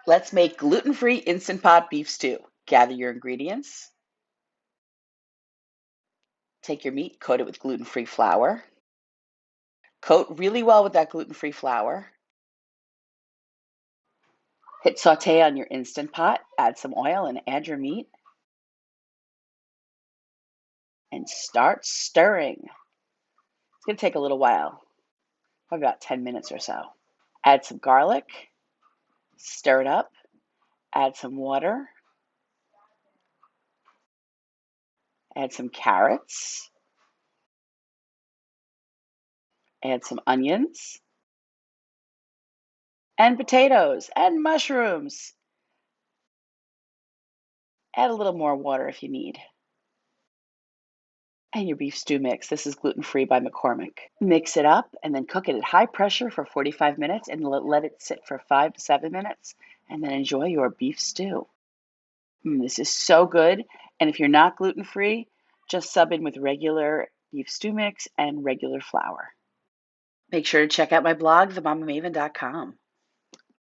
Let's make gluten-free Instant Pot beef stew. Gather your ingredients. Take your meat, coat it with gluten-free flour. Coat really well with that gluten-free flour. Hit saute on your Instant Pot, add some oil and add your meat. And start stirring. It's going to take a little while, probably about 10 minutes or so. Add some garlic, stir it up, add some water, add some carrots, add some onions, and potatoes, and mushrooms. Add a little more water if you need. And your beef stew mix. This is gluten-free by McCormick. Mix it up and then cook it at high pressure for 45 minutes and let it sit for 5 to 7 minutes. And then enjoy your beef stew. This is so good. And if you're not gluten-free, just sub in with regular beef stew mix and regular flour. Make sure to check out my blog, themamamaven.com.